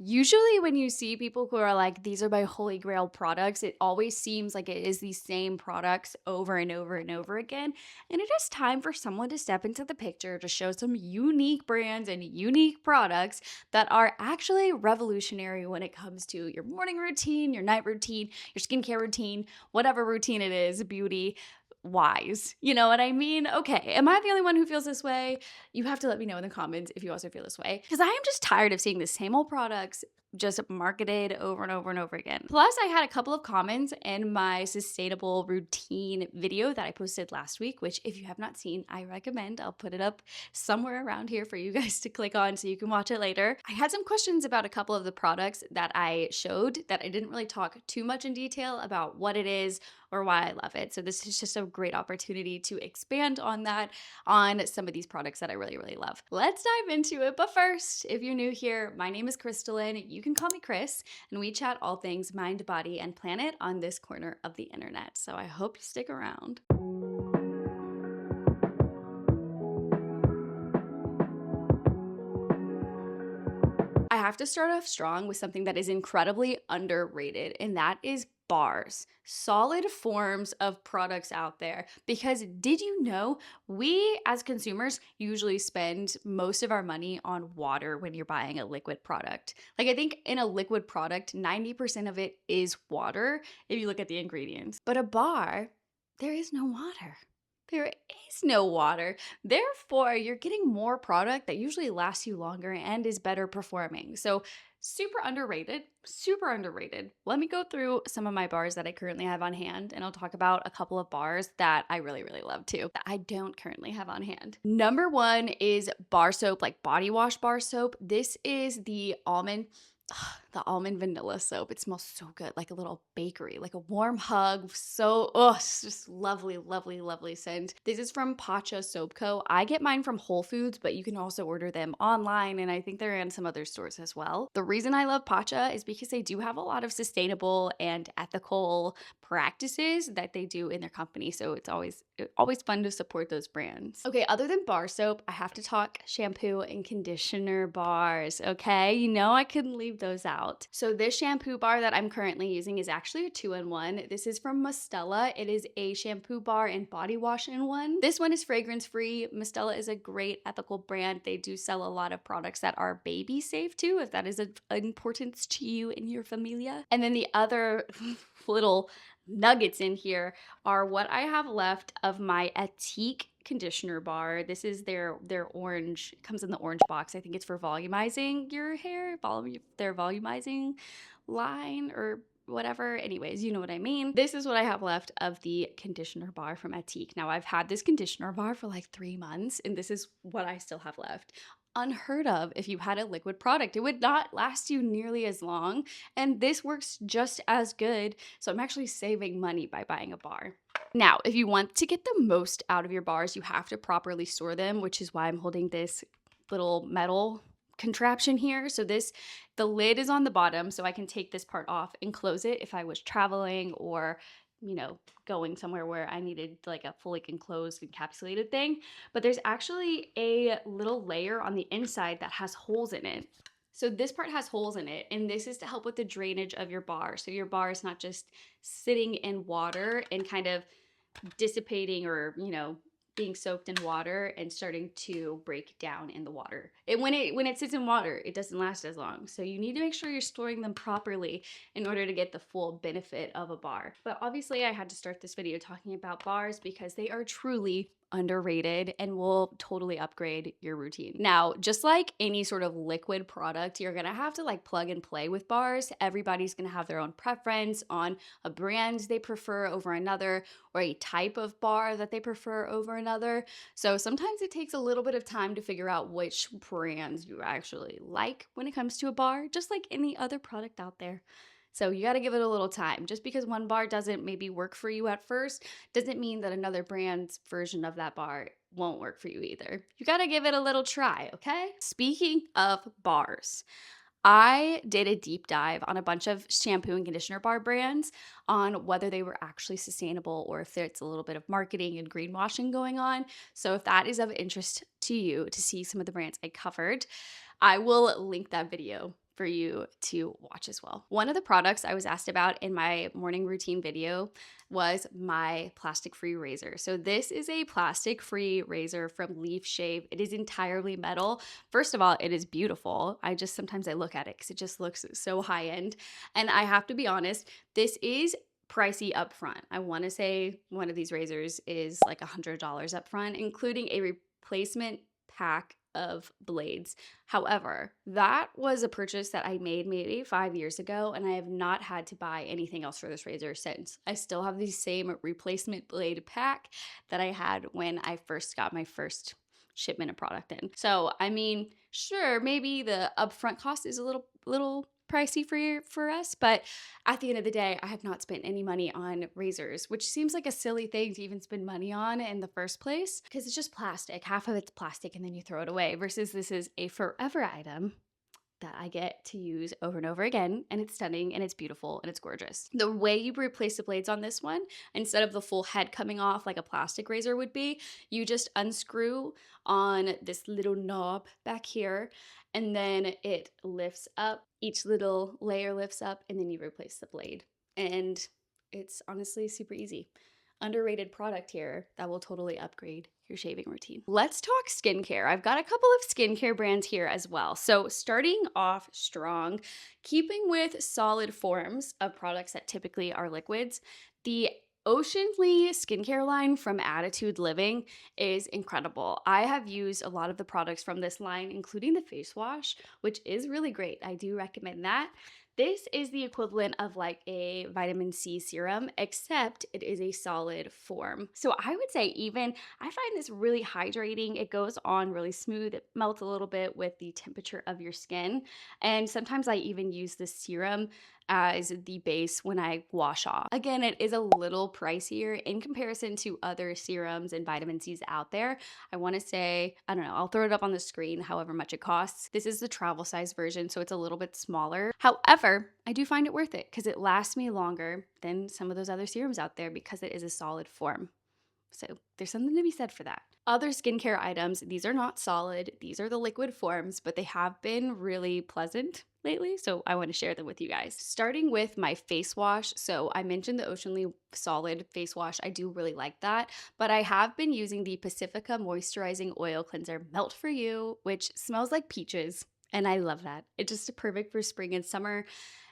Usually when you see people who are like, these are my holy grail products, it always seems like it is these same products over and over and over again. And it is time for someone to step into the picture to show some unique brands and unique products that are actually revolutionary when it comes to your morning routine, your night routine, your skincare routine, whatever routine it is, beauty wise. You know what I mean? Okay, am I the only one who feels this way? You have to let me know in the comments if you also feel this way, because I am just tired of seeing the same old products just marketed over and over and over again. Plus, I had a couple of comments in my sustainable routine video that I posted last week, which if you have not seen, I recommend. I'll put it up somewhere around here for you guys to click on so you can watch it later. I had some questions about a couple of the products that I showed that I didn't really talk too much in detail about what it is or why I love it. So this is just a great opportunity to expand on that, on some of these products that I really, really love. Let's dive into it. But first, if you're new here, my name is Crystalline. You can call me Krys, and we chat all things mind, body, and planet on this corner of the internet. So I hope you stick around. I have to start off strong with something that is incredibly underrated, and that is bars, solid forms of products out there. Because did you know we as consumers usually spend most of our money on water when you're buying a liquid product? Like, I think in a liquid product, 90% of it is water if you look at the ingredients. But a bar, there is no water. There is no water. Therefore, you're getting more product that usually lasts you longer and is better performing. So, super underrated, super underrated. Let me go through some of my bars that I currently have on hand, and I'll talk about a couple of bars that I really, really love too, that I don't currently have on hand. Number one is bar soap, like body wash bar soap. This is the almond. The almond vanilla soap. It smells so good, like a little bakery, like a warm hug. So, it's just lovely, lovely, lovely scent. This is from Pacha Soap Co. I get mine from Whole Foods, but you can also order them online, and I think they're in some other stores as well. The reason I love Pacha is because they do have a lot of sustainable and ethical practices that they do in their company. So it's always fun to support those brands. Okay, other than bar soap, I have to talk shampoo and conditioner bars. Okay, you know I couldn't leave those out. So this shampoo bar that I'm currently using is actually a 2-in-1. This is from Mistela. It is a shampoo bar and body wash in one. This one is fragrance free. Mistela is a great ethical brand. They do sell a lot of products that are baby safe too, if that is of importance to you and your familia. And then the other little nuggets in here are what I have left of my Etique conditioner bar. This is their orange, it comes in the orange box. I think it's for volumizing your hair, their volumizing line or whatever. Anyways, you know what I mean. This is what I have left of the conditioner bar from Etique. Now, I've had this conditioner bar for like 3 months, and this is what I still have left. Unheard of if you had a liquid product. It would not last you nearly as long, and this works just as good. So I'm actually saving money by buying a bar. Now, if you want to get the most out of your bars, you have to properly store them, which is why I'm holding this little metal contraption here. So the lid is on the bottom, so I can take this part off and close it if I was traveling or going somewhere where I needed like a fully enclosed, encapsulated thing. But there's actually a little layer on the inside that has holes in it. So this part has holes in it, and this is to help with the drainage of your bar. So your bar is not just sitting in water and kind of dissipating or, being soaked in water and starting to break down in the water. When it sits in water, it doesn't last as long. So you need to make sure you're storing them properly in order to get the full benefit of a bar. But obviously I had to start this video talking about bars because they are truly underrated and will totally upgrade your routine. Now, just like any sort of liquid product, you're gonna have to like plug and play with bars. Everybody's gonna have their own preference on a brand they prefer over another or a type of bar that they prefer over another. So sometimes it takes a little bit of time to figure out which brands you actually like when it comes to a bar, just like any other product out there. So you got to give it a little time. Just because one bar doesn't maybe work for you at first doesn't mean that another brand's version of that bar won't work for you either. You got to give it a little try, okay? Speaking of bars, I did a deep dive on a bunch of shampoo and conditioner bar brands on whether they were actually sustainable or if there's a little bit of marketing and greenwashing going on. So if that is of interest to you to see some of the brands I covered, I will link that video for you to watch as well. One of the products I was asked about in my morning routine video was my plastic-free razor. So this is a plastic-free razor from Leaf Shave. It is entirely metal. First of all, it is beautiful. Sometimes I look at it because it just looks so high-end. And I have to be honest, this is pricey upfront. I want to say one of these razors is like $100 upfront, including a replacement pack of blades. However, that was a purchase that I made maybe 5 years ago, and I have not had to buy anything else for this razor since. I still have the same replacement blade pack that I had when I first got my first shipment of product in. So, I mean, sure, maybe the upfront cost is a little pricey for us, but at the end of the day, I have not spent any money on razors, which seems like a silly thing to even spend money on in the first place because it's just plastic. Half of it's plastic and then you throw it away versus this is a forever item that I get to use over and over again, and it's stunning and it's beautiful and it's gorgeous. The way you replace the blades on this one, instead of the full head coming off like a plastic razor would be, you just unscrew on this little knob back here, and then it lifts up. Each little layer lifts up, and then you replace the blade. And it's honestly super easy. Underrated product here that will totally upgrade your shaving routine. Let's talk skincare. I've got a couple of skincare brands here as well. So starting off strong, keeping with solid forms of products that typically are liquids, the Oceanly skincare line from Attitude Living is incredible. I have used a lot of the products from this line, including the face wash, which is really great. I do recommend that. This is the equivalent of like a vitamin C serum, except it is a solid form. So I would say I find this really hydrating. It goes on really smooth. It melts a little bit with the temperature of your skin. And sometimes I even use the serum as the base when I wash off. Again, it is a little pricier in comparison to other serums and vitamin C's out there. I want to say, I don't know, I'll throw it up on the screen, however much it costs. This is the travel size version, so it's a little bit smaller. However, I do find it worth it because it lasts me longer than some of those other serums out there because it is a solid form. So there's something to be said for that. Other skincare items, these are not solid. These are the liquid forms, but they have been really pleasant lately, so I want to share them with you guys. Starting with my face wash. So I mentioned the Oceanly solid face wash. I do really like that, but I have been using the Pacifica Moisturizing Oil Cleanser Melt for You, which smells like peaches, and I love that. It's just perfect for spring and summer.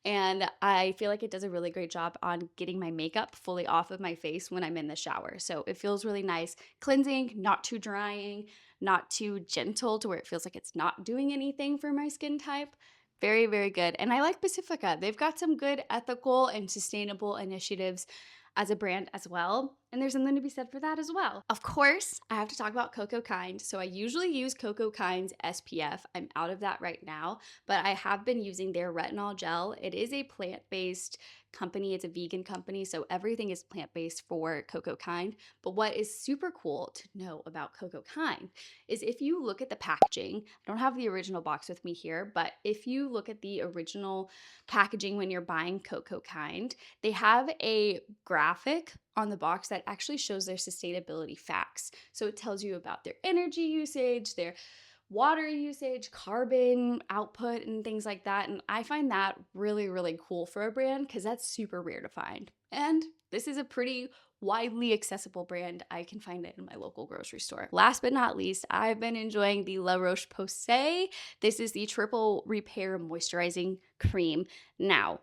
And I feel like it does a really great job on getting my makeup fully off of my face when I'm in the shower. So it feels really nice, cleansing, not too drying, not too gentle to where it feels like it's not doing anything for my skin type. Very, very good. And I like Pacifica. They've got some good ethical and sustainable initiatives as a brand as well. And there's something to be said for that as well. Of course, I have to talk about Coco Kind. So I usually use Coco Kind's SPF. I'm out of that right now, but I have been using their retinol gel. It is a plant-based company. It's a vegan company, so everything is plant-based for Coco Kind. But what is super cool to know about Coco Kind is if you look at the packaging, I don't have the original box with me here, but if you look at the original packaging when you're buying Coco Kind, they have a graphic on the box that actually shows their sustainability facts. So it tells you about their energy usage, their water usage, carbon output, and things like that. And I find that really, really cool for a brand because that's super rare to find. And this is a pretty widely accessible brand. I can find it in my local grocery store. Last but not least, I've been enjoying the La Roche Posay. This is the Triple Repair Moisturizing Cream. Now,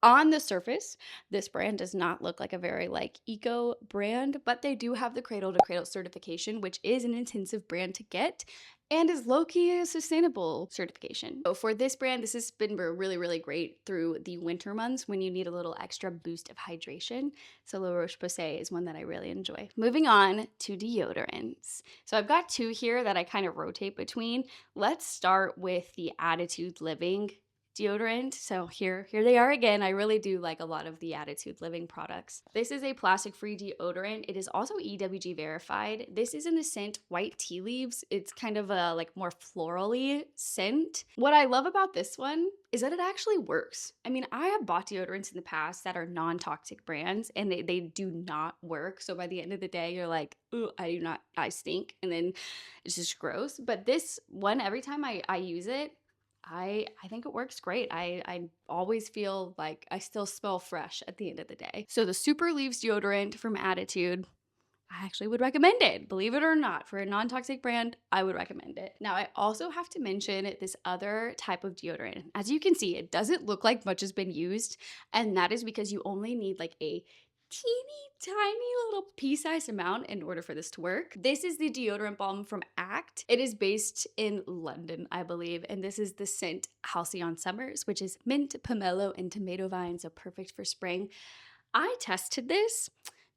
on the surface, this brand does not look like a very eco brand, but they do have the cradle to cradle certification, which is an intensive brand to get and is low-key a sustainable certification. So for this brand, this has been really, really great through the winter months when you need a little extra boost of hydration. So La Roche Posay is one that I really enjoy. Moving on to deodorants. So I've got two here that I kind of rotate between. Let's start with the Attitude Living deodorant. So here they are again. I really do like a lot of the Attitude Living products. This is a plastic-free deodorant. It is also EWG verified. This is in the scent White Tea Leaves. It's kind of a more florally scent. What I love about this one is that it actually works. I mean, I have bought deodorants in the past that are non-toxic brands and they do not work. So by the end of the day, you're like, ooh, I stink. And then it's just gross. But this one, every time I use it, I think it works great. I always feel like I still smell fresh at the end of the day. So the Super Leaves deodorant from Attitude, I actually would recommend it. Believe it or not, for a non-toxic brand, I would recommend it. Now, I also have to mention this other type of deodorant. As you can see, it doesn't look like much has been used, and that is because you only need like a teeny tiny little pea-sized amount in order for this to work. This is the deodorant balm from Act. It is based in London, I believe, and this is the scent Halcyon Summers, which is mint, pomelo, and tomato vine, so perfect for spring. I tested this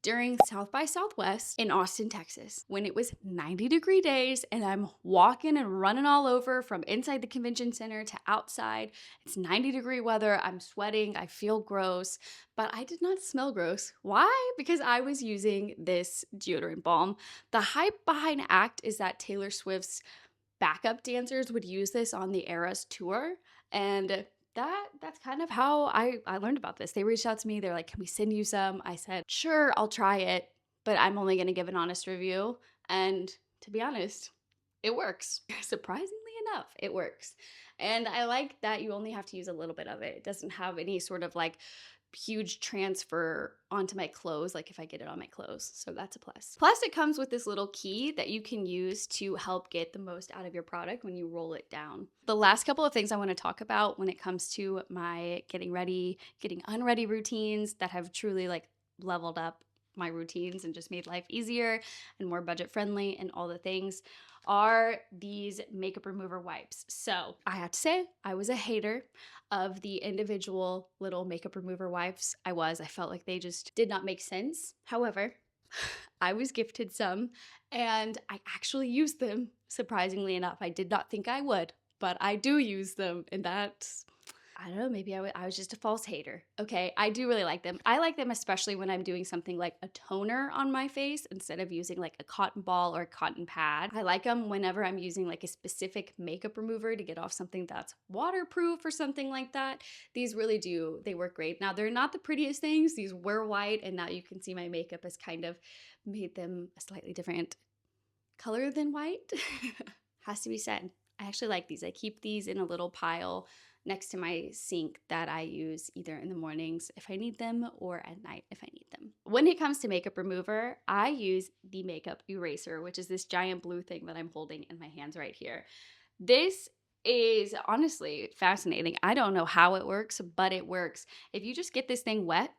during South by Southwest in Austin, Texas, when it was 90-degree days and I'm walking and running all over from inside the convention center to outside. It's 90-degree weather. I'm sweating. I feel gross, but I did not smell gross. Why? Because I was using this deodorant balm. The hype behind Act is that Taylor Swift's backup dancers would use this on the Eras tour, and that's kind of how I learned about this. They reached out to me. They're like, "Can we send you some?" I said, "Sure, I'll try it, but I'm only going to give an honest review." And to be honest, it works. Surprisingly enough, it works. And I like that you only have to use a little bit of it. It doesn't have any sort of like huge transfer onto my clothes, like if I get it on my clothes. So that's a plus. Plus, it comes with this little key that you can use to help get the most out of your product when you roll it down. The last couple of things I want to talk about when it comes to my getting ready, getting unready routines that have truly like leveled up my routines and just made life easier and more budget friendly and all the things are these makeup remover wipes. So I have to say, I was a hater of the individual little makeup remover wipes. I felt like they just did not make sense. However, I was gifted some and I actually used them, surprisingly enough. I did not think I would, but I do use them, and that's, I don't know, maybe I was just a false hater. Okay, I do really like them. I like them especially when I'm doing something like a toner on my face instead of using like a cotton ball or a cotton pad. I like them whenever I'm using like a specific makeup remover to get off something that's waterproof or something like that. These really do, they work great. Now, they're not the prettiest things. These were white, and now you can see my makeup has kind of made them a slightly different color than white. Has to be said. I actually like these. I keep these in a little pile next to my sink that I use either in the mornings if I need them or at night if I need them. When it comes to makeup remover, I use the makeup eraser, which is this giant blue thing that I'm holding in my hands right here. This is honestly fascinating. I don't know how it works, but it works. If you just get this thing wet,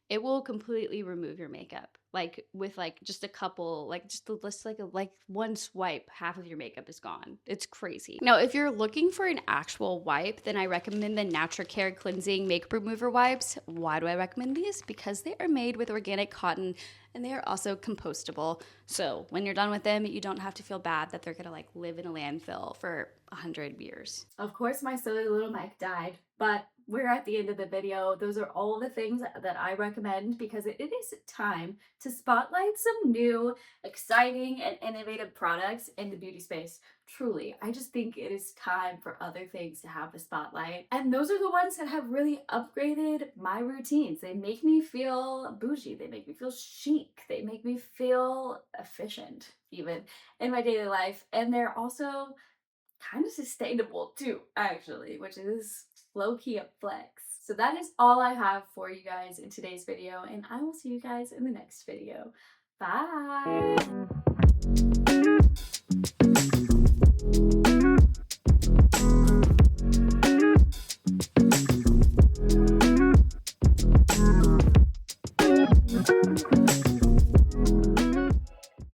it will completely remove your makeup. Like with like just a couple, like just like one swipe, half of your makeup is gone. It's crazy. Now, if you're looking for an actual wipe, then I recommend the Care Cleansing Makeup Remover Wipes. Why do I recommend these? Because they are made with organic cotton and they are also compostable. So when you're done with them, you don't have to feel bad that they're gonna like live in a landfill for 100 years. Of course, my silly little mic died, but we're at the end of the video. Those are all the things that I recommend because it is time to spotlight some new, exciting, and innovative products in the beauty space. Truly, I just think it is time for other things to have the spotlight. And those are the ones that have really upgraded my routines. They make me feel bougie. They make me feel chic. They make me feel efficient, even in my daily life. And they're also kind of sustainable too, actually, which is low-key a flex. So that is all I have for you guys in today's video, and I will see you guys in the next video. Bye!